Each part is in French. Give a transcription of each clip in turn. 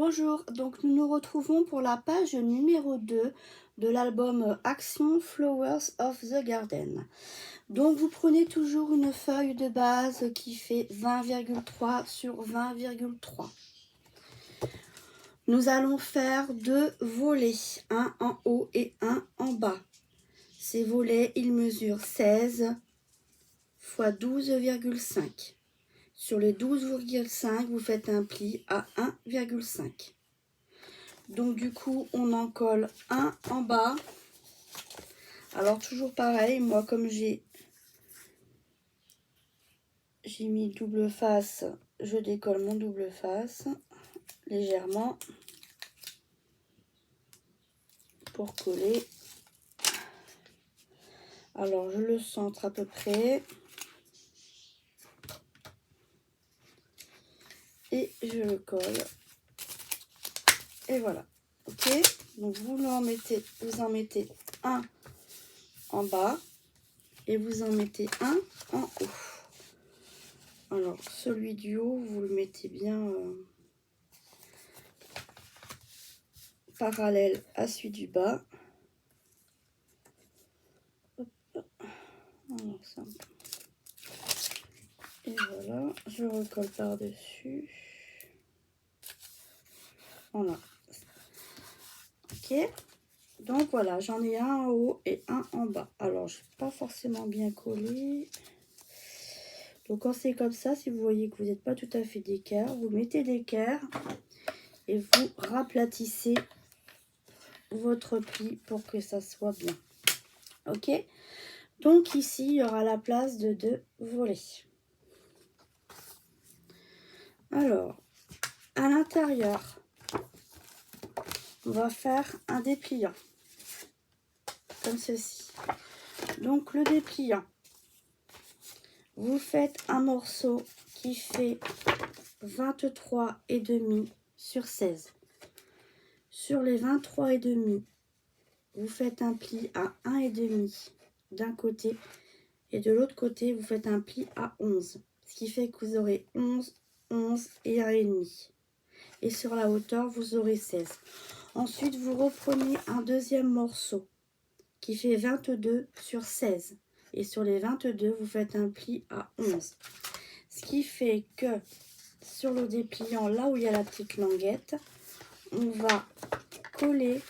Bonjour, donc nous nous retrouvons pour la page numéro 2 de l'album Action Flowers of the Garden. Donc vous prenez toujours une feuille de base qui fait 20,3 sur 20,3. Nous allons faire 2 volets, un en haut et un en bas. Ces volets, ils mesurent 16 x 12,5. Sur les 12,5, vous faites un pli à 1,5. Donc du coup, on en colle un en bas. Alors toujours pareil, moi comme j'ai mis double face, je décolle mon double face légèrement pour coller. Alors je le centre à peu près. Et je le colle. Et voilà. Ok. Donc vous en mettez un en bas. Et vous en mettez un en haut. Alors celui du haut, vous le mettez bien parallèle à celui du bas. Hop. Alors, ça. Et voilà, je recolle par-dessus. Voilà. Ok. Donc voilà, j'en ai un en haut et un en bas. Alors, je n'ai pas forcément bien collé. Donc quand c'est comme ça, si vous voyez que vous n'êtes pas tout à fait d'équerre, vous mettez d'équerre et vous raplatissez votre pli pour que ça soit bien. Ok. Donc ici, il y aura la place de 2 volets. Alors, à l'intérieur, on va faire un dépliant, comme ceci. Donc le dépliant, vous faites un morceau qui fait 23,5 sur 16. Sur les 23,5, vous faites un pli à 1,5 d'un côté et de l'autre côté, vous faites un pli à 11. Ce qui fait que vous aurez 11, 11 et 1,5. Et sur la hauteur, vous aurez 16. Ensuite, vous reprenez un deuxième morceau qui fait 22 sur 16. Et sur les 22, vous faites un pli à 11. Ce qui fait que sur le dépliant, là où il y a la petite languette, on va coller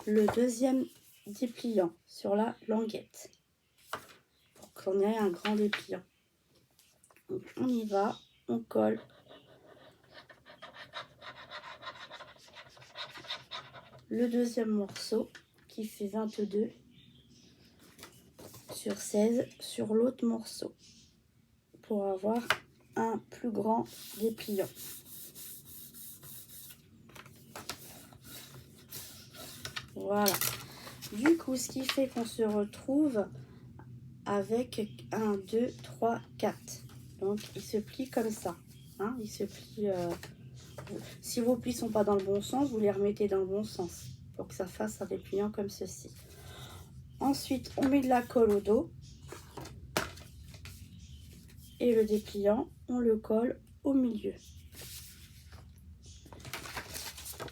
le deuxième dépliant sur la languette pour qu'on ait un grand dépliant. Donc on y va, on colle. Le deuxième morceau qui fait 22 sur 16 sur l'autre morceau pour avoir un plus grand dépliant. Voilà. Du coup, ce qui fait qu'on se retrouve avec 1, 2, 3, 4. Donc, il se plie comme ça. Hein, il se plie. Si vos plis ne sont pas dans le bon sens, vous les remettez dans le bon sens pour que ça fasse un dépliant comme ceci. Ensuite, on met de la colle au dos. Et le dépliant, on le colle au milieu.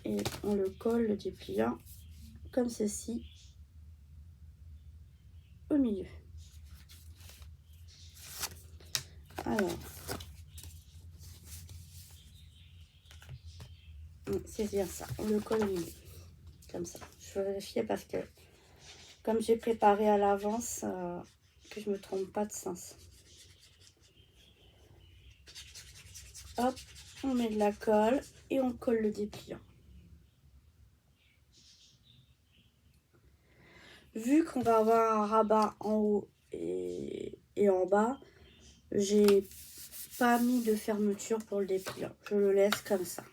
Et on le colle, le dépliant, comme ceci, au milieu. Alors, c'est bien ça, on le colle au milieu, comme ça. Je vais vérifier parce que, comme j'ai préparé à l'avance, que je ne me trompe pas de sens. Hop, on met de la colle et on colle le dépliant. Vu qu'on va avoir un rabat en haut et en bas, j'ai pas mis de fermeture pour le dépliant. Je le laisse comme ça.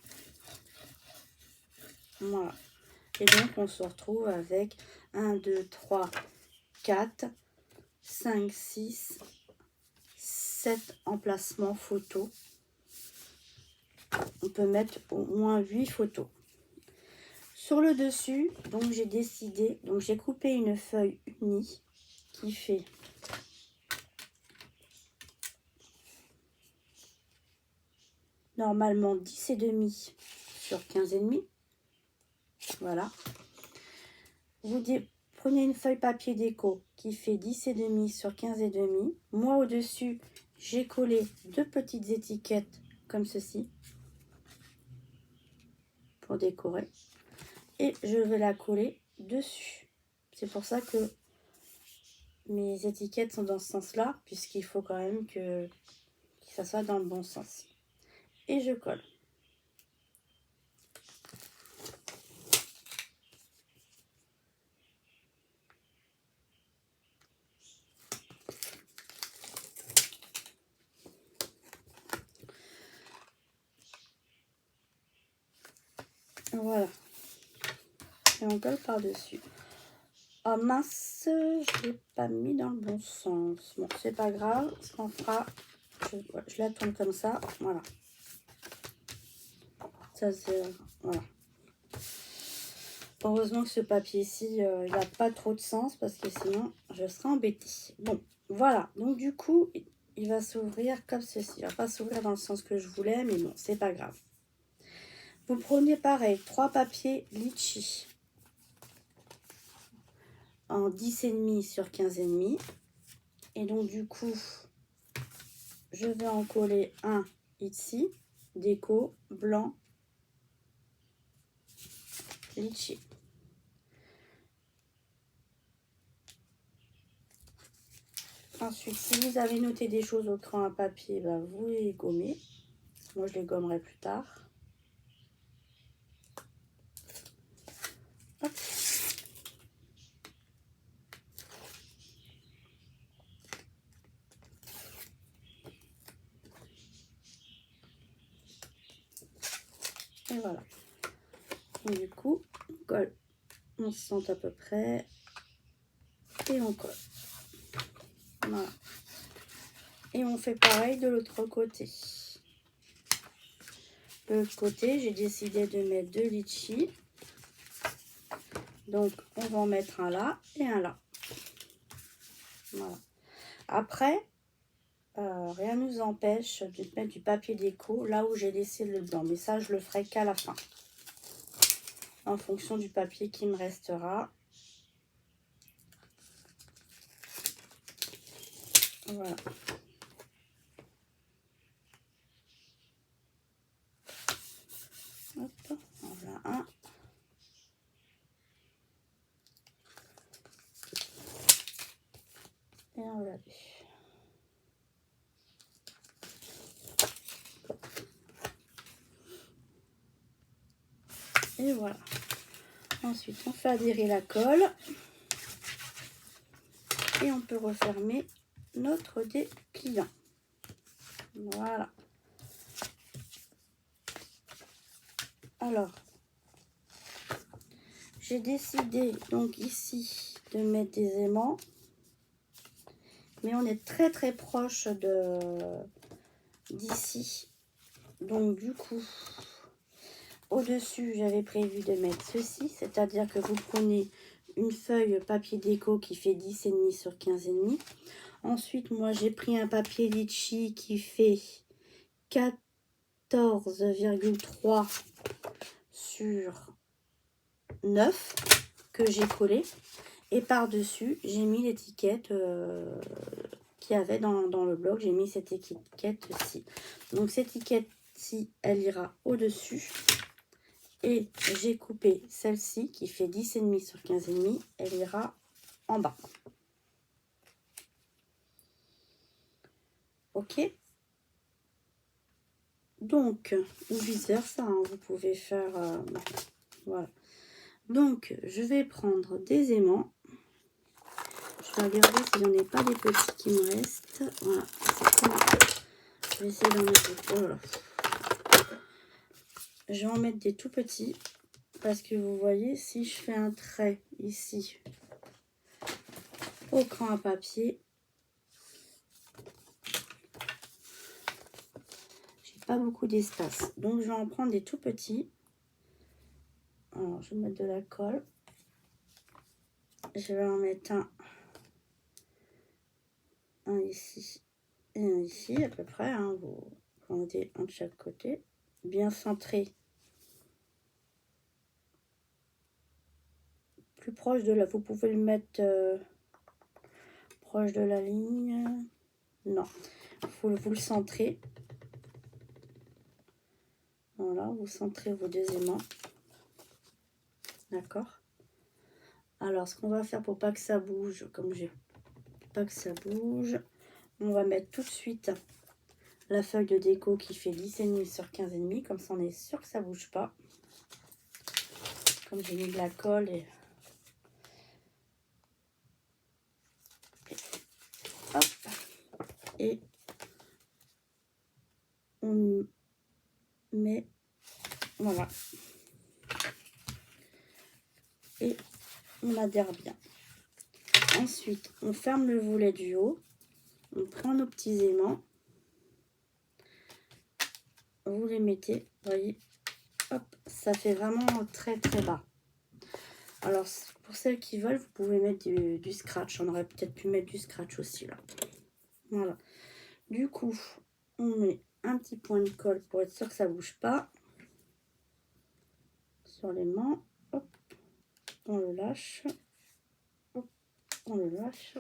Voilà. Et donc, on se retrouve avec 1, 2, 3, 4, 5, 6, 7 emplacements photos. On peut mettre au moins 8 photos. Sur le dessus, donc j'ai décidé, donc j'ai coupé une feuille unie qui fait normalement 10,5 sur 15,5. Voilà. Vous prenez une feuille papier déco qui fait 10,5 sur 15,5. Moi, au-dessus, j'ai collé 2 petites étiquettes comme ceci pour décorer. Et je vais la coller dessus. C'est pour ça que mes étiquettes sont dans ce sens-là, puisqu'il faut quand même que ça soit dans le bon sens. Et je colle. Voilà. Et on colle par-dessus. Oh mince, je l'ai pas mis dans le bon sens. Bon, c'est pas grave. Ce qu'on fera, je la tourne comme ça. Voilà. Ça, c'est... Voilà. Heureusement que ce papier-ci, il n'a pas trop de sens parce que sinon, je serais embêtée. Bon, voilà. Donc, du coup, il va s'ouvrir comme ceci. Il ne va pas s'ouvrir dans le sens que je voulais, mais bon, c'est pas grave. Vous prenez pareil, 3 papiers litchi en 10,5 sur 15,5. Et donc, du coup, je vais en coller un ici, déco, blanc, litchi. Ensuite, si vous avez noté des choses au crayon à papier, bah, vous les gommez. Moi, je les gommerai plus tard. Hop. Et voilà. Et du coup, on colle. On se sent à peu près. Et on colle. Voilà. Et on fait pareil de l'autre côté. De l'autre côté, j'ai décidé de mettre 2 litchis. Donc, on va en mettre un là et un là. Voilà. Après, rien ne nous empêche de mettre du papier déco là où j'ai laissé le blanc. Mais ça, je le ferai qu'à la fin. En fonction du papier qui me restera. Voilà. Hop, voilà un. Et un voilà deux. Et voilà. Ensuite, on fait adhérer la colle. Et on peut refermer notre dépliant. Voilà. Alors, j'ai décidé donc ici de mettre des aimants. Mais on est très très proche d'ici. Donc du coup, au-dessus, j'avais prévu de mettre ceci. C'est-à-dire que vous prenez une feuille papier déco qui fait 10,5 sur 15,5. Ensuite, moi, j'ai pris un papier litchi qui fait 14,3 sur 9 que j'ai collé. Et par-dessus, j'ai mis l'étiquette qu'il y avait dans le bloc. J'ai mis cette étiquette-ci. Donc, cette étiquette-ci, elle ira au-dessus. Et j'ai coupé celle-ci qui fait 10,5 sur 15,5. Elle ira en bas. Ok. Donc, ou vice versa, hein, vous pouvez faire... voilà. Donc, je vais prendre des aimants. Je vais regarder si j'en ai pas des petits qui me restent. Voilà. Je vais essayer d'en mettre des... Oh là là. Je vais en mettre des tout petits. Parce que vous voyez, si je fais un trait ici au crayon à papier, j'ai pas beaucoup d'espace. Donc, je vais en prendre des tout petits. Alors, je vais mettre de la colle. Je vais en mettre un ici et un ici, à peu près. Hein. Vous en mettez un de chaque côté. Bien centré plus proche de la... Vous pouvez le mettre proche de la ligne. Non, faut vous le centrer. Voilà, vous centrez vos deux aimants. D'accord. Alors, ce qu'on va faire pour pas que ça bouge, comme j'ai pas que ça bouge, on va mettre tout de suite la feuille de déco qui fait 10,5 sur 15,5. Comme ça, on est sûr que ça bouge pas. Comme j'ai mis de la colle et hop. Et on met, voilà. Et on adhère bien. Ensuite, on ferme le volet du haut. On prend nos petits aimants. Vous les mettez, voyez, hop, ça fait vraiment très très bas. Alors, pour celles qui veulent, vous pouvez mettre du scratch. On aurait peut-être pu mettre du scratch aussi là. Voilà. Du coup, on met un petit point de colle pour être sûr que ça bouge pas. Sur l'aimant, hop, on le lâche. Hop, on le lâche.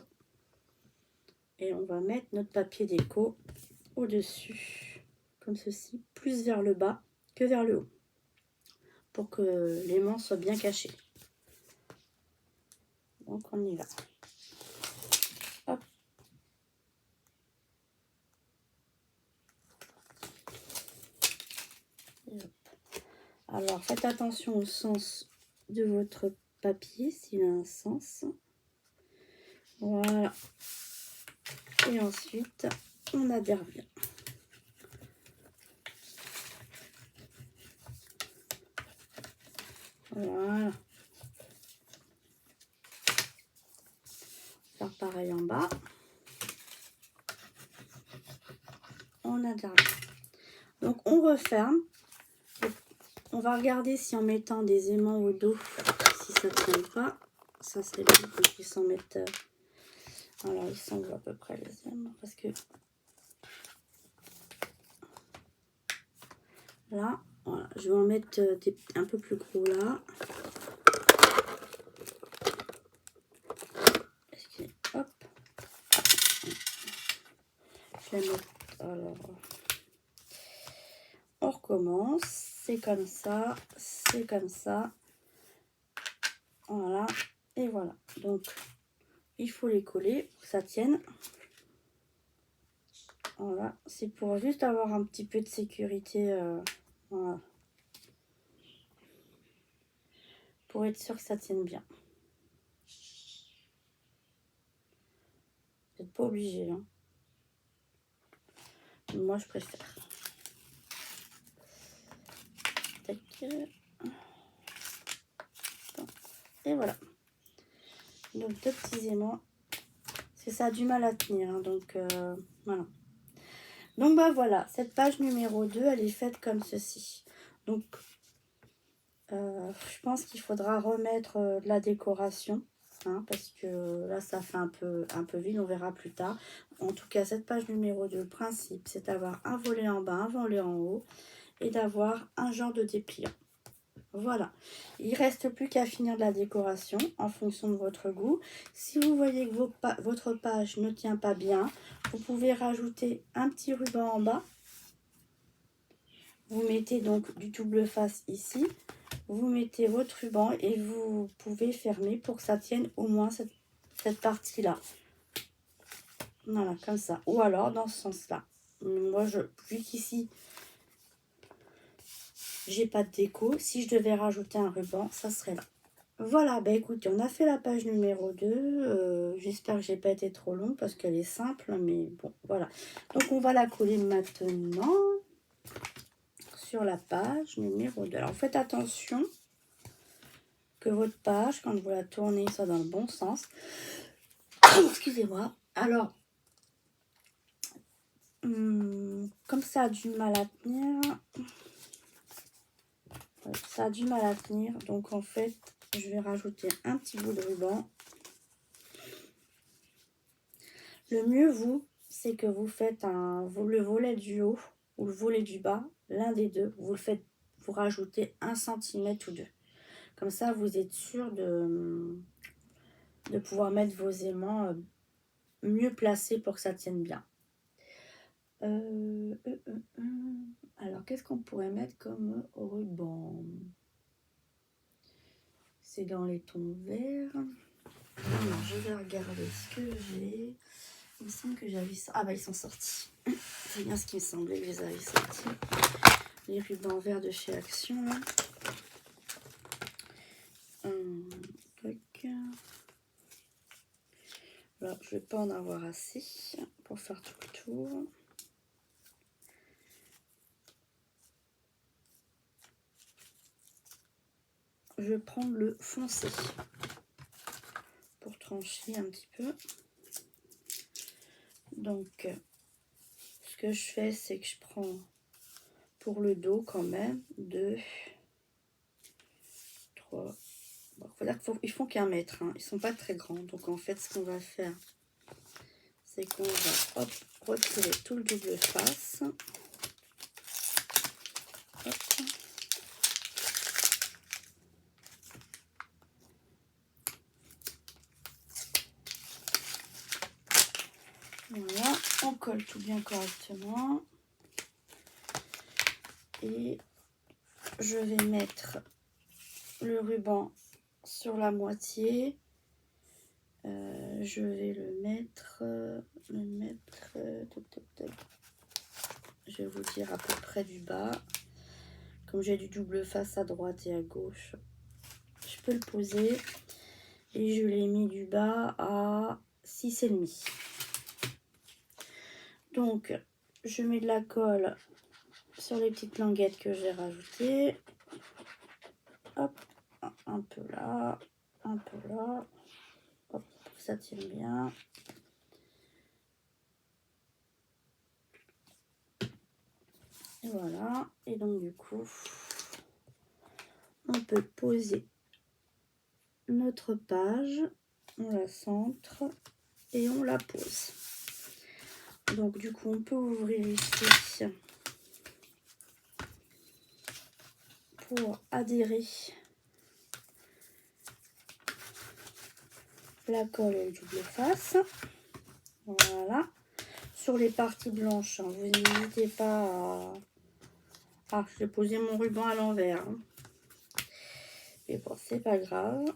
Et on va mettre notre papier déco au-dessus, comme ceci, plus vers le bas que vers le haut, pour que l'aimant soit bien caché. Donc on y va. Hop. Et hop. Alors faites attention au sens de votre papier, s'il a un sens. Voilà. Et ensuite, on adhère bien. Voilà. Faire pareil en bas. On adhère bien. Donc on referme. On va regarder si en mettant des aimants au dos, si ça ne tient pas. Ça serait bien que je puisse en mettre. Alors ils sont à peu près les aimants parce que là, voilà, je vais en mettre un peu plus gros là. Hop. Je vais mettre. Alors, on recommence. C'est comme ça. C'est comme ça. Voilà. Et voilà. Donc, il faut les coller pour que ça tienne. Voilà. C'est pour juste avoir un petit peu de sécurité. Voilà. Pour être sûr que ça tienne bien. Vous n'êtes pas obligé. Hein. Moi, je préfère. Tac. Et voilà. Donc, deux petits aimants. Parce que ça a du mal à tenir. Hein, donc, voilà. Donc, bah voilà. Cette page numéro 2, elle est faite comme ceci. Donc, je pense qu'il faudra remettre de la décoration. Hein, parce que là, ça fait un peu vide. On verra plus tard. En tout cas, cette page numéro 2, le principe, c'est d'avoir un volet en bas, un volet en haut. Et d'avoir un genre de dépliant. Voilà, il ne reste plus qu'à finir de la décoration en fonction de votre goût. Si vous voyez que votre page ne tient pas bien, vous pouvez rajouter un petit ruban en bas. Vous mettez donc du double face ici. Vous mettez votre ruban et vous pouvez fermer pour que ça tienne au moins cette partie-là. Voilà, comme ça. Ou alors dans ce sens-là. Moi, vu qu'ici, j'ai pas de déco. Si je devais rajouter un ruban, ça serait là. Voilà, bah écoutez, on a fait la page numéro 2. J'espère que j'ai pas été trop long parce qu'elle est simple, mais bon, voilà. Donc on va la coller maintenant sur la page numéro 2. Alors faites attention que votre page, quand vous la tournez, soit dans le bon sens. Excusez-moi. Alors, comme ça a du mal à tenir, ça a du mal à tenir, donc en fait, je vais rajouter un petit bout de ruban. Le mieux, c'est que vous faites le volet du haut ou le volet du bas, l'un des deux. Vous rajoutez 1 cm ou 2. Comme ça, vous êtes sûr de pouvoir mettre vos aimants mieux placés pour que ça tienne bien. Alors, qu'est-ce qu'on pourrait mettre comme ruban? C'est dans les tons verts. Alors, je vais regarder ce que j'ai. Il me semble que j'avais ça. Ah bah ils sont sortis. C'est bien ce qui me semblait que je les avais sortis. Les rubans verts de chez Action. Là. Alors, je vais pas en avoir assez pour faire tout le tour. Je vais prendre le foncé pour trancher un petit peu. Donc, ce que je fais, c'est que je prends pour le dos quand même 2, 3. Bon, faut dire qu'ils font qu'1 mètre, hein. Ils sont pas très grands. Donc en fait, ce qu'on va faire, c'est qu'on va hop, retirer tout le double face. Hop. Voilà, on colle tout bien correctement. Et je vais mettre le ruban sur la moitié. Je vais le mettre je vais vous dire à peu près du bas. Comme j'ai du double face à droite et à gauche, je peux le poser. Et je l'ai mis du bas à 6,5. Donc, je mets de la colle sur les petites languettes que j'ai rajoutées. Hop, un peu là, un peu là. Hop, pour que ça tienne bien. Et voilà. Et donc, du coup, on peut poser notre page. On la centre et on la pose. Donc, du coup, on peut ouvrir ici pour adhérer la colle et le double face. Voilà. Sur les parties blanches, hein, vous n'hésitez pas à... Ah, je vais poser mon ruban à l'envers. Hein. Et bon, c'est pas grave.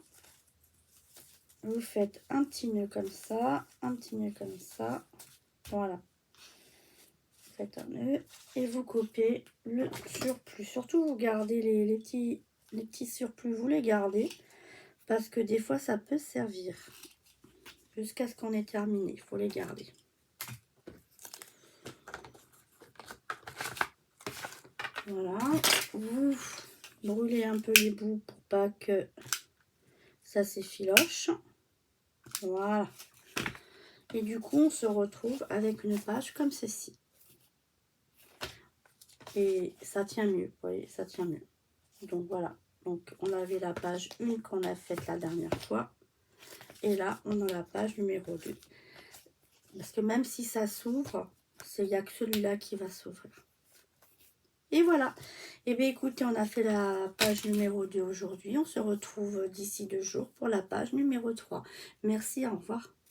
Vous faites un petit nœud comme ça, un petit nœud comme ça. Voilà. Vous faites un nœud et vous coupez le surplus. Surtout, vous gardez les petits surplus, vous les gardez. Parce que des fois, ça peut servir. Jusqu'à ce qu'on ait terminé, il faut les garder. Voilà, vous brûlez un peu les bouts pour pas que ça s'effiloche. Voilà. Et du coup, on se retrouve avec une page comme ceci. Et ça tient mieux, vous voyez, ça tient mieux. Donc voilà, donc on avait la page 1 qu'on a faite la dernière fois. Et là, on a la page numéro 2. Parce que même si ça s'ouvre, il n'y a que celui-là qui va s'ouvrir. Et voilà. Et bien écoutez, on a fait la page numéro 2 aujourd'hui. On se retrouve d'ici 2 jours pour la page numéro 3. Merci, au revoir.